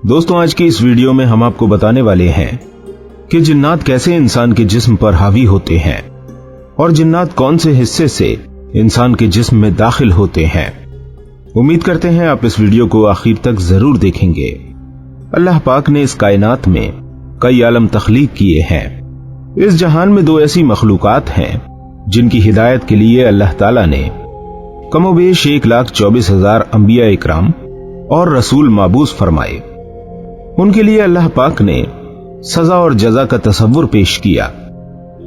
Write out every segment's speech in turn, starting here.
दोस्तों, आज की इस वीडियो में हम आपको बताने वाले हैं कि जिन्नात कैसे इंसान के जिस्म पर हावी होते हैं और जिन्नात कौन से हिस्से से इंसान के जिस्म में दाखिल होते हैं। उम्मीद करते हैं आप इस वीडियो को आखिर तक जरूर देखेंगे। अल्लाह पाक ने इस कायनात में कई आलम तख्लीक किए हैं। इस जहान में दो ऐसी मखलूकात हैं जिनकी हिदायत के लिए अल्लाह ताला ने कमोबेश 1,24,000 अंबिया इकराम और रसूल माबूस फरमाए। उनके लिए अल्लाह पाक ने सजा और जजा का तसव्वुर पेश किया,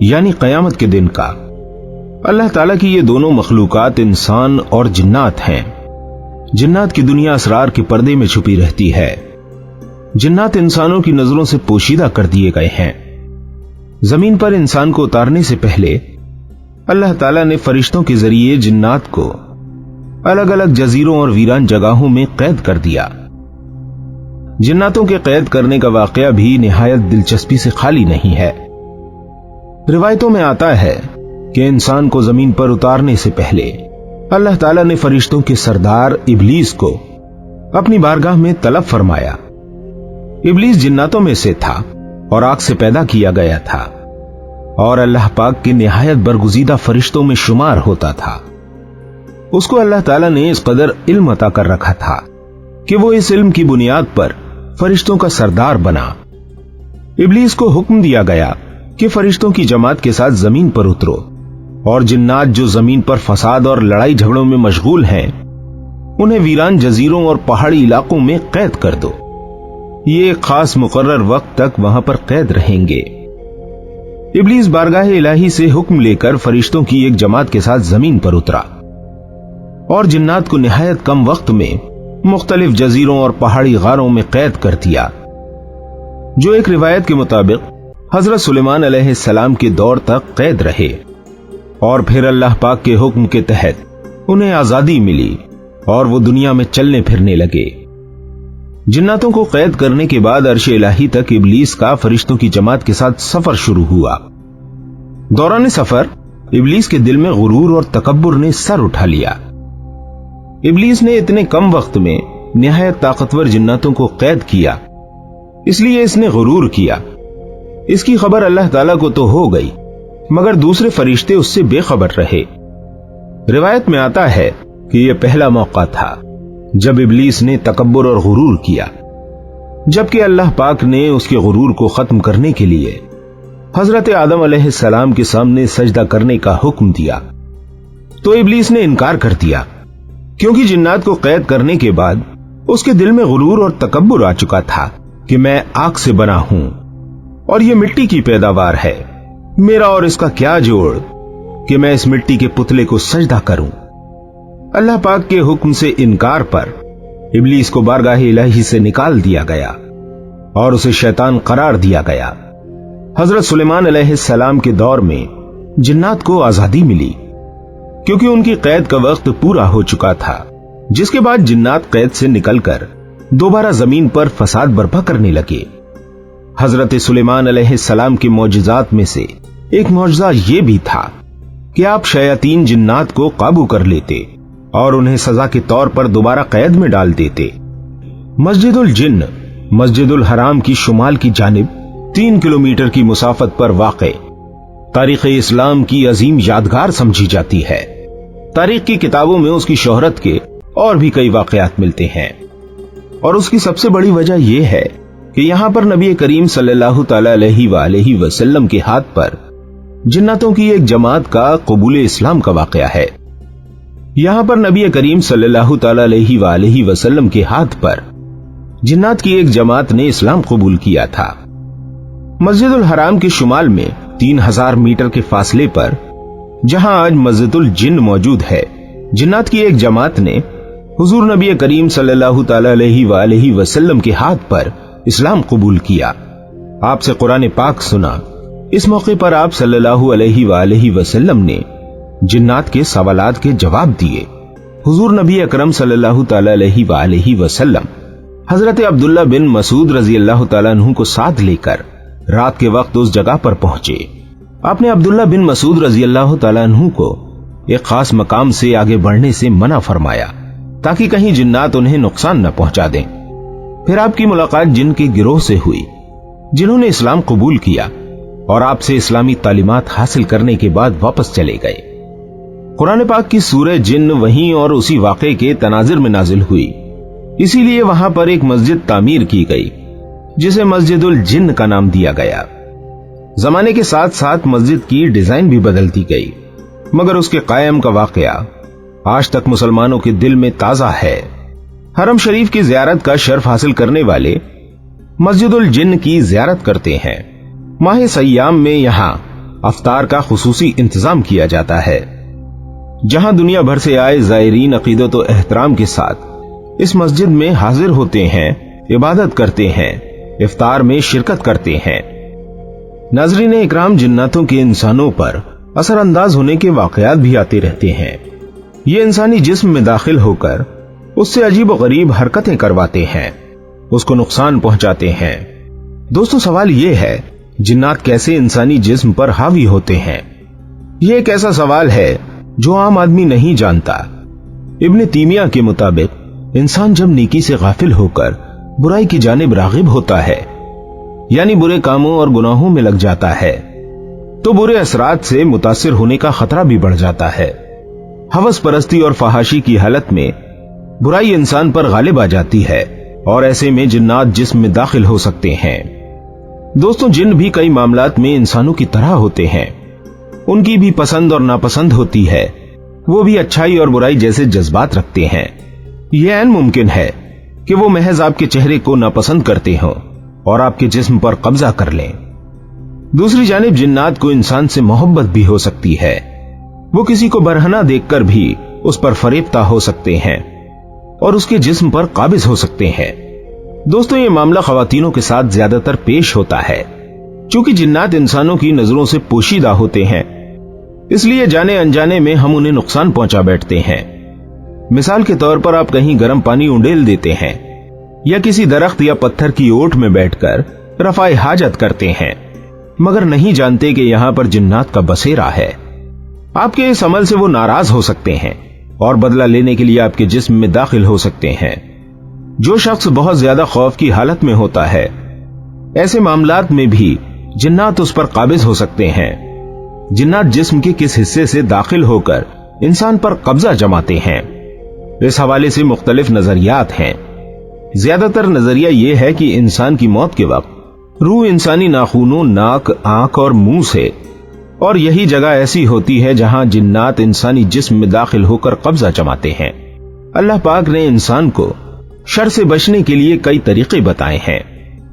यानी कयामत के दिन का। अल्लाह ताला की ये दोनों मखलूकात इंसान और जिन्नात हैं। जिन्नात की दुनिया असरार के पर्दे में छुपी रहती है। जिन्नात इंसानों की नजरों से पोशीदा कर दिए गए हैं। जमीन पर इंसान को उतारने से पहले अल्लाह ताला ने फरिश्तों के जरिए जिन्नात को अलग अलग जजीरों और वीरान जगहों में कैद कर दिया। जिन्नातों के कैद करने का वाकया भी निहायत दिलचस्पी से खाली नहीं है। रिवायतों में आता है कि इंसान को जमीन पर उतारने से पहले अल्लाह ताला ने फरिश्तों के सरदार इब्लीस को अपनी बारगाह में तलब फरमाया। इब्लीस जिन्नातों में से था और आग से पैदा किया गया था और अल्लाह पाक के निहायत बरगुजीदा फरिश्तों में शुमार होता था। उसको अल्लाह ताला ने इस कदर इल्म अता कर रखा था कि वो इस इल्म की बुनियाद पर फरिश्तों का सरदार बना। इब्लीस को हुक्म दिया गया कि फरिश्तों की जमात के साथ जमीन पर उतरो और जिन्नात जो जमीन पर फसाद और लड़ाई झगड़ों में मशगूल हैं, उन्हें वीरान जजीरों और पहाड़ी इलाकों में कैद कर दो। ये एक खास मुकर्रर वक्त तक वहां पर कैद रहेंगे। इब्लीस बारगाह इलाही से हुक्म लेकर फरिश्तों की एक जमात के साथ जमीन पर उतरा और जिन्नात को निहायत कम वक्त में मुख्तलिफ जजीरों और पहाड़ी गारों में कैद कर दिया, जो एक रिवायत के मुताबिक हजरत सुलेमान अलैहिस्सलाम के दौर तक कैद रहे और फिर अल्लाह पाक के हुक्म के तहत उन्हें आजादी मिली और वो दुनिया में चलने फिरने लगे। जिन्नातों को कैद करने के बाद अर्श इलाही तक इब्लीस का फरिश्तों की जमात के साथ सफर शुरू हुआ। दौरान सफर इब्लीस के दिल में गुरूर और तकब्बुर ने सर उठा लिया। इब्लीस ने इतने कम वक्त में निहायत ताकतवर जिन्नातों को कैद किया, इसलिए इसने गुरूर किया। इसकी खबर अल्लाह ताला को तो हो गई, मगर दूसरे फरिश्ते उससे बेखबर रहे। रिवायत में आता है कि यह पहला मौका था जब इब्लीस ने तकब्बुर और गुरूर किया, जबकि अल्लाह पाक ने उसके गुरूर को खत्म करने के लिए हजरत आदम अलैहिस्सलाम के सामने सजदा करने का हुक्म दिया, तो इब्लीस ने इनकार कर दिया, क्योंकि जिन्नात को कैद करने के बाद उसके दिल में गुरूर और तकब्बुर आ चुका था कि मैं आग से बना हूं और यह मिट्टी की पैदावार है, मेरा और इसका क्या जोड़ कि मैं इस मिट्टी के पुतले को सजदा करूं। अल्लाह पाक के हुक्म से इनकार पर इब्लीस को बारगाह इलाही से निकाल दिया गया और उसे शैतान करार दिया गया। हजरत सुलेमान अलैहिस्सलाम के दौर में जिन्नात को आजादी मिली, क्योंकि उनकी कैद का वक्त पूरा हो चुका था, जिसके बाद जिन्नात कैद से निकलकर दोबारा जमीन पर फसाद बर्पा करने लगे। हजरत सुलेमान अलैहिस्सलाम के मौजिजात में से एक मौजज़ा यह भी था कि आप शयातीन जिन्नात को काबू कर लेते और उन्हें सजा के तौर पर दोबारा कैद में डाल देते। मस्जिदुल जिन्न मस्जिदुल हराम की शुमाल की जानिब 3 किलोमीटर की मुसाफत पर वाक़े तारीख़ इस्लाम की अजीम यादगार समझी जाती है। तारीख की किताबों में उसकी शोहरत के और भी कई वाकयात मिलते हैं और उसकी सबसे बड़ी वजह यह है कि यहां पर नबी करीम सल्लल्लाहु अलैहि वसल्लम के हाथ पर जिन्नातों की एक जमात का कबूल इस्लाम का वाकया है। यहां पर नबी करीम सल्लल्लाहु अलैहि वसल्लम के हाथ पर जिन्नात की एक जमात ने इस्लाम कबूल किया था। मस्जिदुल हराम के शुमाल में 3000 मीटर के फासले पर, जहां आज मस्जिदुल जिन्न मौजूद है, जिन्नात की एक जमात ने हुजूर नबी करीम सल्लल्लाहु अलैहि वसल्लम के हाथ पर इस्लाम कबूल किया। आपसे कुरान पाक सुना। इस मौके पर आप सल्लल्लाहु अलैहि वसल्लम ने जिन्नात के सवालात के जवाब दिए। हुजूर नबी अकरम सल्लल्लाहु अलैहि वसल्लम हजरत अब्दुल्ला बिन मसूद रजी अल्लाह तआला अन्हु को साथ लेकर रात के वक्त उस जगह पर पहुंचे। आपने अब्दुल्ला बिन मसूद रजी अल्लाह तआला अन्हु को एक खास मकाम से आगे बढ़ने से मना फरमाया ताकि कहीं जिन्नात उन्हें नुकसान न पहुंचा दें। फिर आपकी मुलाकात जिन के गिरोह से हुई जिन्होंने इस्लाम कबूल किया और आपसे इस्लामी तालीमात हासिल करने के बाद वापस चले गए। कुरान पाक की सूरह जिन वहीं और उसी वाक़े के तनाजिर में नाजिल हुई, इसीलिए वहां पर एक मस्जिद तामीर की गई जिसे मस्जिदुल जिन का नाम दिया गया। जमाने के साथ साथ मस्जिद की डिजाइन भी बदलती गई, मगर उसके कायम का वाकया आज तक मुसलमानों के दिल में ताजा है। हरम शरीफ की जियारत का शर्फ हासिल करने वाले मस्जिदुल जिन की जियारत करते हैं। माह सय्याम में यहां अफ्तार का खुसूसी इंतजाम किया जाता है, जहां दुनिया भर से आए ज़ायरीन अकीदत व एहतराम के साथ इस मस्जिद में हाजिर होते हैं, इबादत करते हैं, इफ्तार में शिरकत करते हैं। नाज़रीन इकराम, जिन्नातों के इंसानों पर असर अंदाज होने के वाकयात भी आते रहते हैं। ये इंसानी जिस्म में दाखिल होकर उससे अजीब व गरीब हरकतें करवाते हैं, उसको नुकसान पहुंचाते हैं। दोस्तों, सवाल यह है, जिन्नात कैसे इंसानी जिस्म पर हावी होते हैं? यह एक ऐसा सवाल है जो आम आदमी नहीं जानता। इब्न तीमिया के मुताबिक इंसान जब नेकी से गाफिल होकर बुराई की जानिब रागिब होता है, यानी बुरे कामों और गुनाहों में लग जाता है, तो बुरे असरात से मुतासिर होने का खतरा भी बढ़ जाता है। हवस परस्ती और फहाशी की हालत में बुराई इंसान पर गालिब आ जाती है और ऐसे में जिन्नात जिस्म में दाखिल हो सकते हैं। दोस्तों, जिन भी कई मामलात में इंसानों की तरह होते हैं। उनकी भी पसंद और नापसंद होती है, वो भी अच्छाई और बुराई जैसे जज्बात रखते हैं। यह ऐन मुमकिन है कि वो महज आपके चेहरे को नापसंद करते हों और आपके जिस्म पर कब्जा कर लें। दूसरी जानिब जिन्नात को इंसान से मोहब्बत भी हो सकती है। वो किसी को बरहना देखकर भी उस पर फरेबता हो सकते हैं और उसके जिस्म पर काबिज हो सकते हैं। दोस्तों, ये मामला खवातीनों के साथ ज्यादातर पेश होता है। चूंकि जिन्नात इंसानों की नजरों से पोशीदा होते हैं, इसलिए जाने अनजाने में हम उन्हें नुकसान पहुंचा बैठते हैं। मिसाल के तौर पर आप कहीं गर्म पानी उंडेल देते हैं या किसी दरख्त या पत्थर की ओट में बैठकर रफ़ाए हाजत करते हैं, मगर नहीं जानते कि यहां पर जिन्नात का बसेरा है। आपके इस अमल से वो नाराज हो सकते हैं और बदला लेने के लिए आपके जिस्म में दाखिल हो सकते हैं। जो शख्स बहुत ज्यादा खौफ की हालत में होता है, ऐसे मामलात में भी जिन्नात उस पर काबिज हो सकते हैं। जिन्नात जिस्म के किस हिस्से से दाखिल होकर इंसान पर कब्जा जमाते हैं, इस हवाले से मुख्तलिफ नजरियात हैं। ज्यादातर नजरिया यह है कि इंसान की मौत के वक्त रूह इंसानी नाखूनों, नाक, आंख और मुंह से, और यही जगह ऐसी होती है जहां जिन्नात इंसानी जिस्म में दाखिल होकर कब्जा जमाते हैं। अल्लाह पाक ने इंसान को शर से बचने के लिए कई तरीके बताए हैं,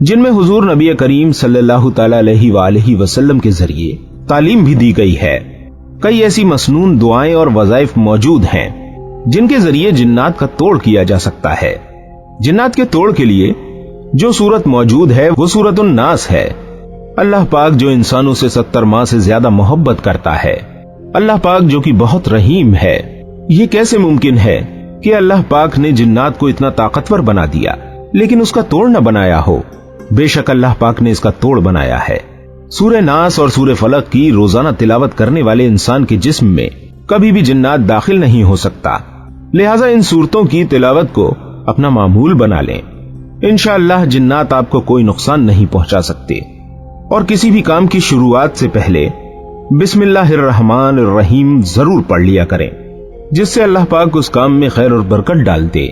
जिनमें हुजूर नबी करीम सल्लल्लाहु तआला अलैहि वसल्लम के जरिए तालीम भी दी गई है। कई ऐसी मसनून दुआएं और वज़ाइफ मौजूद हैं जिनके जरिए जिन्नात का तोड़ किया जा सकता है। जिन्नात के तोड़ के लिए जो सूरत मौजूद है वो सूरतुन नास है। अल्लाह पाक जो इंसानों से 70 माह से ज्यादा मोहब्बत करता है, अल्लाह पाक जो कि बहुत रहीम है। ये कैसे मुमकिन है कि अल्लाह पाक ने जिन्नात को इतना ताकतवर बना दिया लेकिन उसका तोड़ न बनाया हो? बेशक अल्लाह पाक ने इसका तोड़ बनाया है। सूरह नास और सूरह फलक की रोजाना तिलावत करने वाले इंसान के जिस्म में कभी भी जिन्नात दाखिल नहीं हो सकता। लिहाजा इन सूरतों की तिलावत को अपना मामूल बना लें। इंशाअल्लाह जिन्नात आपको कोई नुकसान नहीं पहुंचा सकते। और किसी भी काम की शुरुआत से पहले बिस्मिल्लाहिर्रहमानिर्रहीम जरूर पढ़ लिया करें, जिससे अल्लाह पाक उस काम में खैर और बरकत डाल दे।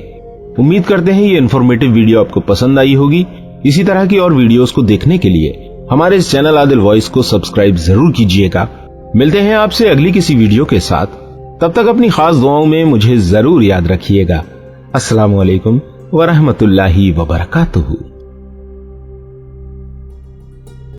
उम्मीद करते हैं ये इन्फॉर्मेटिव वीडियो आपको पसंद आई होगी। इसी तरह की और वीडियोस को देखने के लिए हमारे इस चैनल आदिल वॉइस को सब्सक्राइब जरूर कीजिएगा। मिलते हैं आपसे अगली किसी वीडियो के साथ। तब तक अपनी खास दुआओं में मुझे जरूर याद रखिएगा। अस्सलामु अलैकुम व रहमतुल्लाहि व बरकातुहू।